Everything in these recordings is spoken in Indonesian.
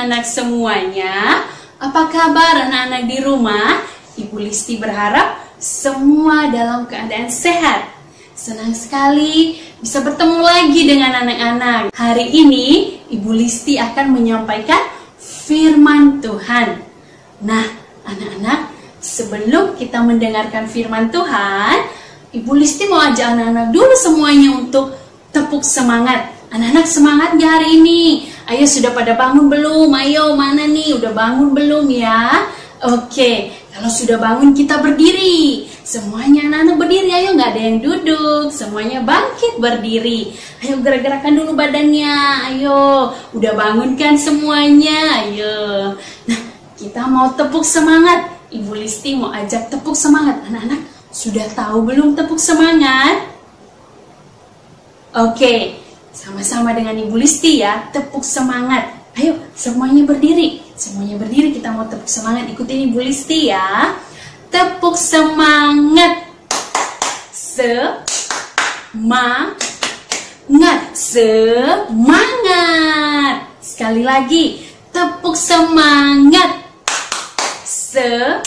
anak-anak semuanya? Apa kabar anak-anak di rumah? Ibu Listi berharap semua dalam keadaan sehat. Senang sekali bisa bertemu lagi dengan anak-anak. Hari ini Ibu Listi akan menyampaikan firman Tuhan. Nah, anak-anak, sebelum kita mendengarkan firman Tuhan, Ibu Listi mau ajak anak-anak dulu semuanya untuk tepuk semangat. Anak-anak semangat nggak hari ini? Ayo, sudah pada bangun belum? Ayo, mana nih? Udah bangun belum ya? Oke, kalau sudah bangun kita berdiri. Semuanya anak-anak berdiri, ayo, nggak ada yang duduk. Semuanya bangkit berdiri. Ayo, gerak-gerakan dulu badannya. Ayo, udah bangun kan semuanya? Ayo. Nah, kita mau tepuk semangat. Ibu Listi mau ajak tepuk semangat. Anak-anak sudah tahu belum tepuk semangat? Oke, sama-sama dengan Ibu Listi ya, tepuk semangat. Ayo, semuanya berdiri. Semuanya berdiri, kita mau tepuk semangat. Ikutin Ibu Listi ya. Tepuk semangat. Semangat. Semangat. Sekali lagi, tepuk semangat. Semangat.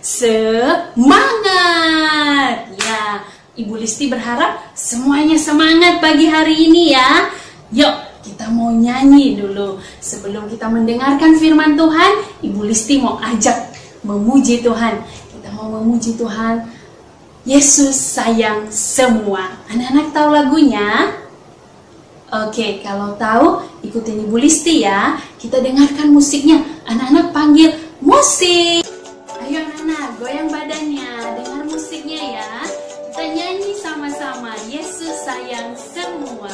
Semangat. Ya, Ibu Listi berharap semuanya semangat pagi hari ini ya. Yuk, kita mau nyanyi dulu. Sebelum kita mendengarkan firman Tuhan, Ibu Listi mau ajak memuji Tuhan. Kita mau memuji Tuhan. Yesus sayang semua. Anak-anak tahu lagunya? Oke, kalau tahu ikutin Ibu Listi ya. Kita dengarkan musiknya. Anak-anak panggil musik. Ayo anak-anak, goyang badannya. Dengar musiknya ya. Kita nyanyi sama-sama. Yesus sayang semua.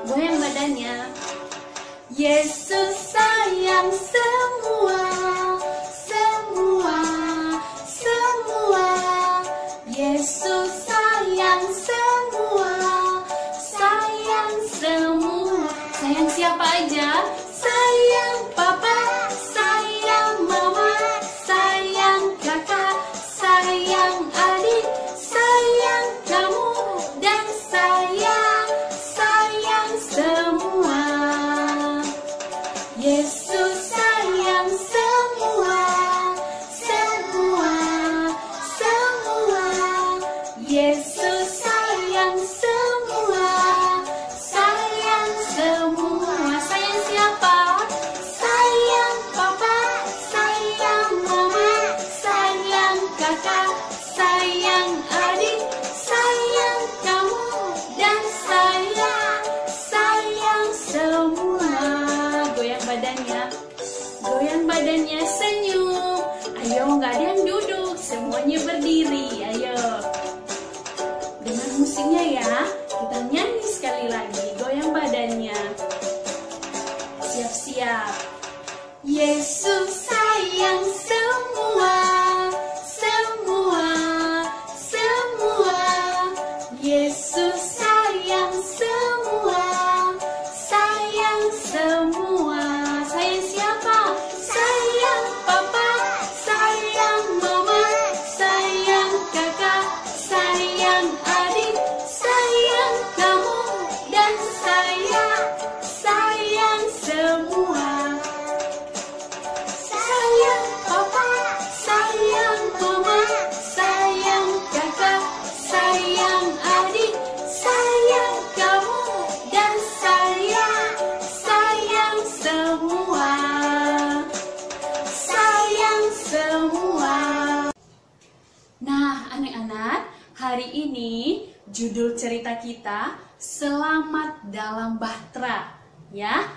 Goyang badannya. Yesus sayang semua. Semua. Semua. Yesus sayang semua. Sayang semua. Sayang siapa aja? Sayang papa, sayang mama, sayang kakak, sayang adik, sayang kamu, dan sayang semua. Yesus sayang semua. Semua. Semua. Yesus sayang semua. Sayang semua. Sayang siapa? Sayang papa, sayang mama, sayang kakak, sayang adik, sayang kamu, dan sayang semua. Goyang badannya. Goyang badannya, senyum. Ayo, nggak ada yang duduk, semuanya berdiri. Ayo. Dengan musiknya ya. Kita nyanyi sekali lagi. Goyang badannya. Siap-siap. Yesus sayang semua. Semua. Semua. Yesus sayang semua. Sayang semua. Sayang siapa? Sayang papa, sayang mama, sayang kakak, sayang adik, sayang kamu, dan sayang semua. Sayang papa, sayang mama, sayang kakak, sayang adik, sayang kamu, dan sayang semua. Sayang semua. Nah, anak-anak, hari ini judul cerita kita Selamat dalam Bahtera. Ya,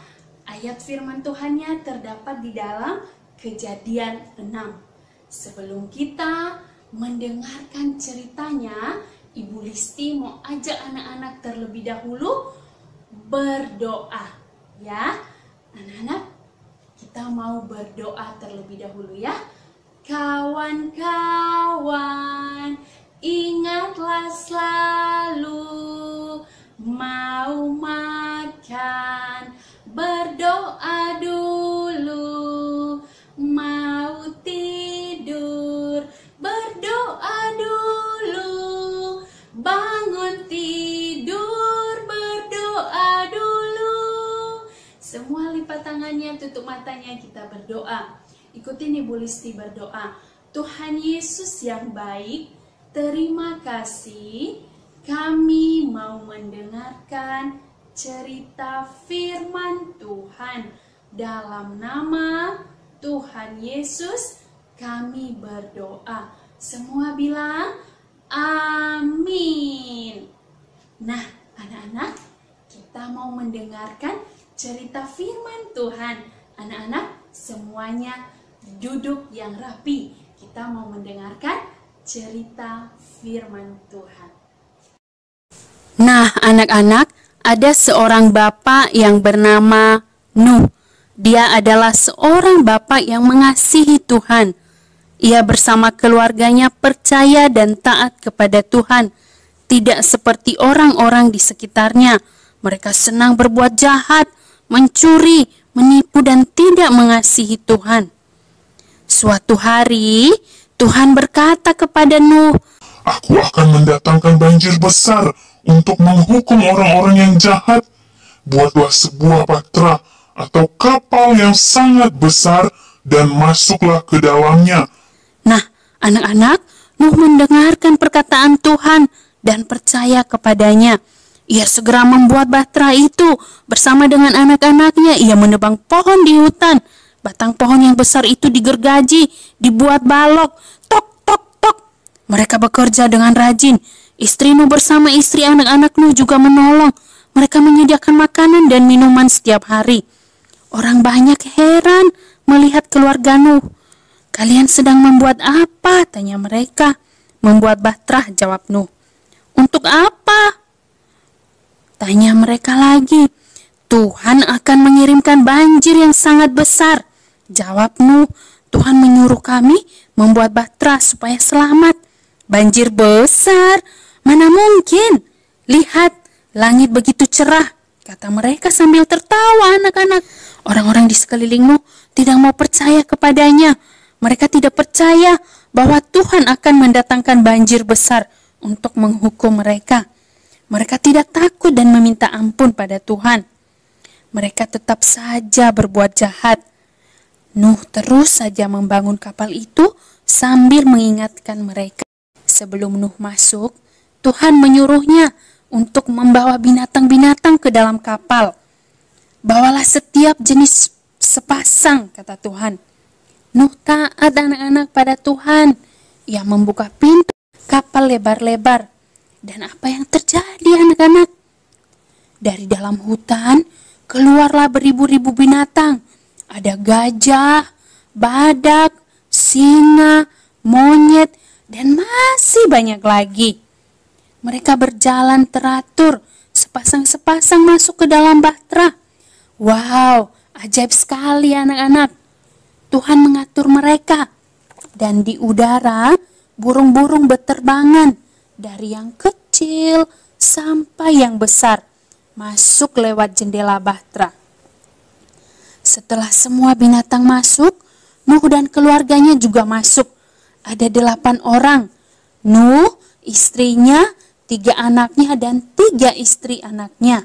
ayat firman Tuhannya terdapat di dalam Kejadian 6. Sebelum kita mendengarkan ceritanya, Ibu Listi mau ajak anak-anak terlebih dahulu berdoa. Ya, anak-anak, kita mau berdoa terlebih dahulu ya. Kawan-kawan, ingatlah selalu mau makan, berdoa dulu, mau tidur, berdoa dulu, bangun tidur, berdoa dulu. tangannya, tutup matanya, kita berdoa. Ikutin Ibu Listi berdoa. Tuhan Yesus yang baik, terima kasih. Kami mau mendengarkan cerita firman Tuhan. Dalam nama Tuhan Yesus kami berdoa. Semua bilang amin. Nah, anak-anak, kita mau mendengarkan cerita firman Tuhan. Anak-anak semuanya duduk yang rapi. Kita mau mendengarkan cerita firman Tuhan. Nah, anak-anak, ada seorang bapak yang bernama Nuh. Dia adalah seorang bapak yang mengasihi Tuhan. Ia bersama keluarganya percaya dan taat kepada Tuhan. Tidak seperti orang-orang di sekitarnya. Mereka senang berbuat jahat, mencuri, menipu, dan tidak mengasihi Tuhan. Suatu hari, Tuhan berkata kepada Nuh, Aku akan mendatangkan banjir besar untuk menghukum orang-orang yang jahat. Buatlah sebuah bahtera atau kapal yang sangat besar dan masuklah ke dalamnya. Nah, anak-anak, Nuh mendengarkan perkataan Tuhan dan percaya kepadanya. Ia segera membuat bahtera itu. Bersama dengan anak-anaknya, ia menebang pohon di hutan. Batang pohon yang besar itu digergaji, dibuat balok. Tok, tok, tok. Mereka bekerja dengan rajin. Istri Nuh bersama istri anak-anak Nuh juga menolong. Mereka menyediakan makanan dan minuman setiap hari. Orang banyak heran melihat keluarga Nuh. Kalian sedang membuat apa? Tanya mereka. Membuat bahtera, jawab Nuh. Untuk apa? Tanya mereka lagi. Tuhan akan mengirimkan banjir yang sangat besar. Jawab Nuh. Tuhan menyuruh kami membuat bahtera supaya selamat. Banjir besar? Mana mungkin? Lihat, langit begitu cerah, kata mereka sambil tertawa anak-anak. Orang-orang di sekeliling Nuh tidak mau percaya kepadanya. Mereka tidak percaya bahwa Tuhan akan mendatangkan banjir besar untuk menghukum mereka. Mereka tidak takut dan meminta ampun pada Tuhan. Mereka tetap saja berbuat jahat. Nuh terus saja membangun kapal itu sambil mengingatkan mereka. Sebelum Nuh masuk, Tuhan menyuruhnya untuk membawa binatang-binatang ke dalam kapal. Bawalah setiap jenis sepasang, kata Tuhan. Nuh taat anak-anak pada Tuhan. Ia membuka pintu kapal lebar-lebar. Dan apa yang terjadi anak-anak? Dari dalam hutan keluarlah beribu-ribu binatang. Ada gajah, badak, singa, monyet, dan masih banyak lagi. Mereka berjalan teratur, sepasang-sepasang masuk ke dalam bahtera. Wow, ajaib sekali anak-anak. Tuhan mengatur mereka. Dan di udara, burung-burung berterbangan. Dari yang kecil sampai yang besar. Masuk lewat jendela bahtera. Setelah semua binatang masuk, Nuh dan keluarganya juga masuk. Ada 8 orang. Nuh, istrinya, 3 anaknya, dan 3 istri anaknya.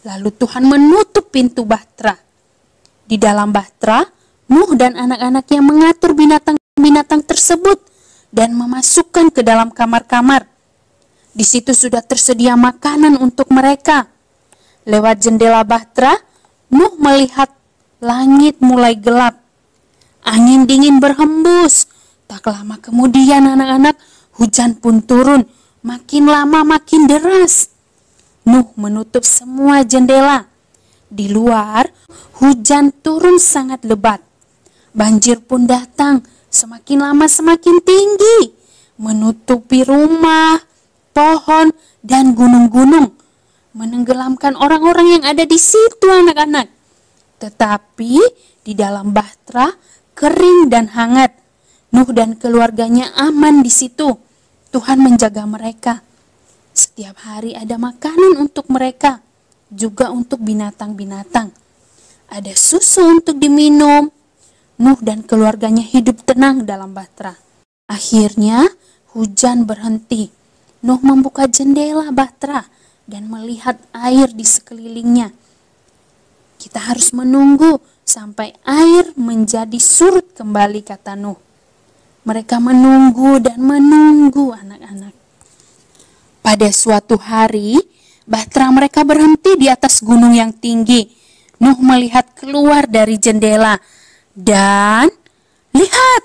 Lalu Tuhan menutup pintu bahtera. Di dalam bahtera, Nuh dan anak-anaknya mengatur binatang-binatang tersebut dan memasukkan ke dalam kamar-kamar. Di situ sudah tersedia makanan untuk mereka. Lewat jendela bahtera, Nuh melihat langit mulai gelap. Angin dingin berhembus. Tak lama kemudian anak-anak, hujan pun turun. Makin lama makin deras. Nuh menutup semua jendela. Di luar, hujan turun sangat lebat. Banjir pun datang, semakin lama semakin tinggi, menutupi rumah, pohon, dan gunung-gunung, menenggelamkan orang-orang yang ada di situ anak-anak. Tetapi di dalam bahtera kering dan hangat. Nuh dan keluarganya aman di situ. Tuhan menjaga mereka. Setiap hari ada makanan untuk mereka, juga untuk binatang-binatang. Ada susu untuk diminum. Nuh dan keluarganya hidup tenang dalam bahtera. Akhirnya hujan berhenti. Nuh membuka jendela bahtera dan melihat air di sekelilingnya. Kita harus menunggu sampai air menjadi surut kembali, kata Nuh. Mereka menunggu dan menunggu anak-anak. Pada suatu hari, bahtera mereka berhenti di atas gunung yang tinggi. Nuh melihat keluar dari jendela dan lihat,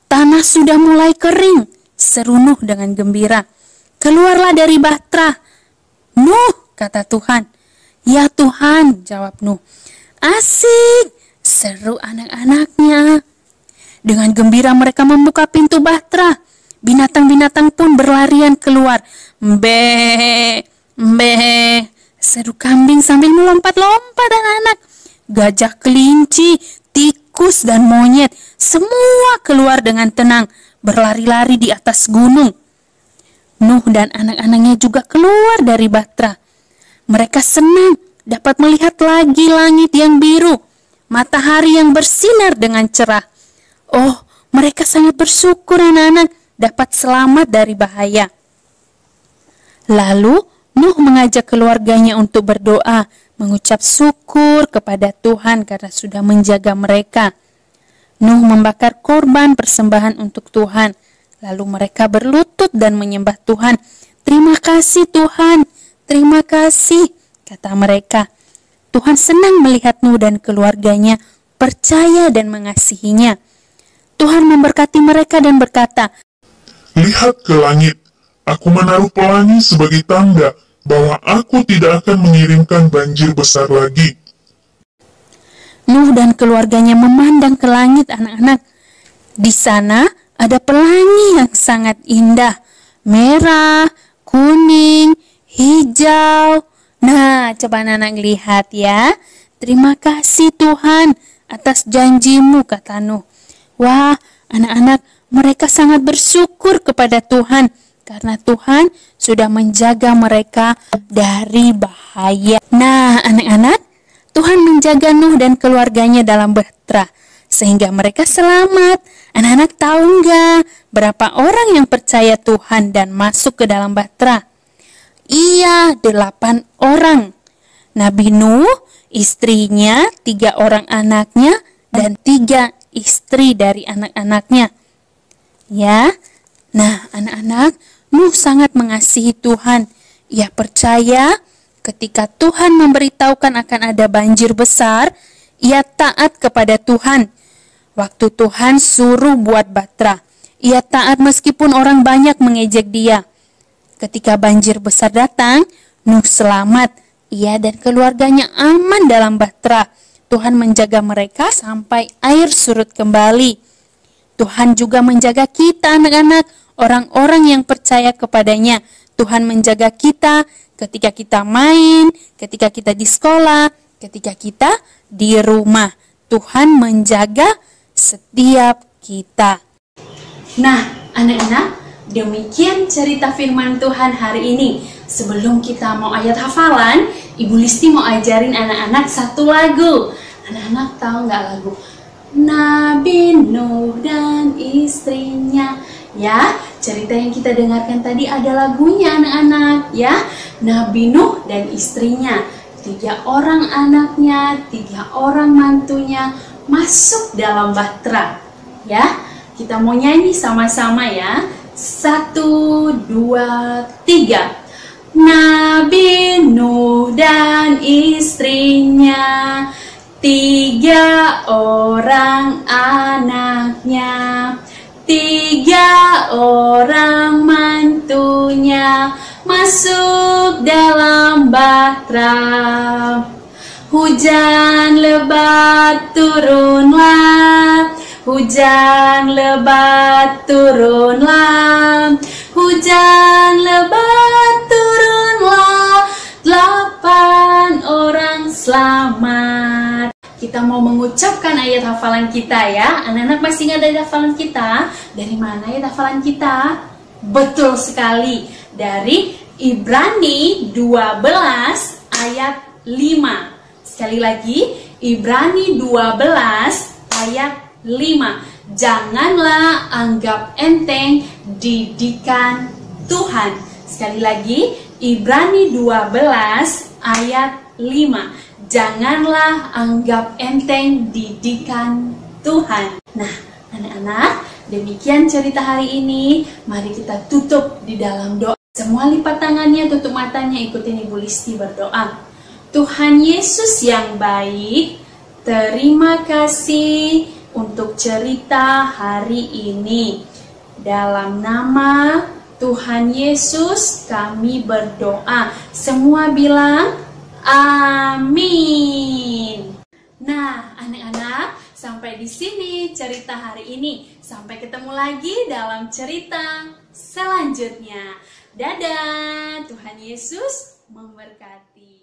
tanah sudah mulai kering. Seru Nuh dengan gembira. Keluarlah dari bahtera. Nuh, kata Tuhan. Ya Tuhan, jawab Nuh. Asik, seru anak-anaknya. Dengan gembira mereka membuka pintu bahtera. Binatang-binatang pun berlarian keluar. Mbeh, mbeh, seru kambing sambil melompat-lompat anak-anak. Gajah, kelinci, tikus, dan monyet semua keluar dengan tenang, berlari-lari di atas gunung. Nuh dan anak-anaknya juga keluar dari bahtera. Mereka senang dapat melihat lagi langit yang biru, matahari yang bersinar dengan cerah. Oh, mereka sangat bersyukur anak-anak dapat selamat dari bahaya. Lalu Nuh mengajak keluarganya untuk berdoa, mengucap syukur kepada Tuhan karena sudah menjaga mereka. Nuh membakar korban persembahan untuk Tuhan. Lalu mereka berlutut dan menyembah Tuhan. Terima kasih Tuhan, terima kasih, kata mereka. Tuhan senang melihat Nuh dan keluarganya percaya dan mengasihinya. Tuhan memberkati mereka dan berkata, Lihat ke langit, aku menaruh pelangi sebagai tanda bahwa aku tidak akan mengirimkan banjir besar lagi. Nuh dan keluarganya memandang ke langit anak-anak. Di sana ada pelangi yang sangat indah, merah, kuning, hijau. Nah, coba anak-anak lihat ya. Terima kasih Tuhan atas janjimu, kata Nuh. Wah, anak-anak, mereka sangat bersyukur kepada Tuhan karena Tuhan sudah menjaga mereka dari bahaya. Nah, anak-anak, Tuhan menjaga Nuh dan keluarganya dalam bahtera sehingga mereka selamat. Anak-anak tahu nggak berapa orang yang percaya Tuhan dan masuk ke dalam bahtera? Iya, 8 orang. Nabi Nuh, istrinya, 3 orang anaknya, dan 3 istri dari anak-anaknya. Ya, nah anak-anak, Nuh sangat mengasihi Tuhan. Ia percaya ketika Tuhan memberitahukan akan ada banjir besar, ia taat kepada Tuhan. Waktu Tuhan suruh buat bahtera, ia taat meskipun orang banyak mengejek dia. Ketika banjir besar datang, Nuh selamat. Ia dan keluarganya aman dalam bahtera. Tuhan menjaga mereka sampai air surut kembali. Tuhan juga menjaga kita anak-anak, orang-orang yang percaya kepadanya. Tuhan menjaga kita ketika kita main, ketika kita di sekolah, ketika kita di rumah. Tuhan menjaga setiap kita. Nah, anak-anak, demikian cerita firman Tuhan hari ini. Sebelum kita mau ayat hafalan, Ibu Listi mau ajarin anak-anak satu lagu. Anak-anak tahu nggak lagu? Nabi Nuh dan istrinya. Ya, cerita yang kita dengarkan tadi ada lagunya anak-anak. Ya, Nabi Nuh dan istrinya. 3 orang anaknya, 3 orang mantunya masuk dalam bahtera. Ya, kita mau nyanyi sama-sama ya. 1, 2, 3. Nabi Nuh dan istrinya, 3 orang anaknya, 3 orang mantunya masuk dalam bahtera. Hujan lebat turunlah, hujan lebat turunlah, hujan lebat turunlah, 8 orang selamat. Kita mau mengucapkan ayat hafalan kita ya. Anak-anak masih ingat ayat hafalan kita? Dari mana ayat hafalan kita? Betul sekali, dari Ibrani 12 ayat 5. Sekali lagi, Ibrani 12 ayat 5. Janganlah anggap enteng didikan Tuhan. Sekali lagi, Ibrani 12 ayat 5. Janganlah anggap enteng didikan Tuhan. Nah, anak-anak, demikian cerita hari ini. Mari kita tutup di dalam doa. Semua lipat tangannya, tutup matanya, ikutin Ibu Listi berdoa. Tuhan Yesus yang baik, terima kasih untuk cerita hari ini. Dalam nama Tuhan Yesus kami berdoa. Semua bilang amin. Nah, anak-anak, sampai di sini cerita hari ini. Sampai ketemu lagi dalam cerita selanjutnya. Dadah, Tuhan Yesus memberkati.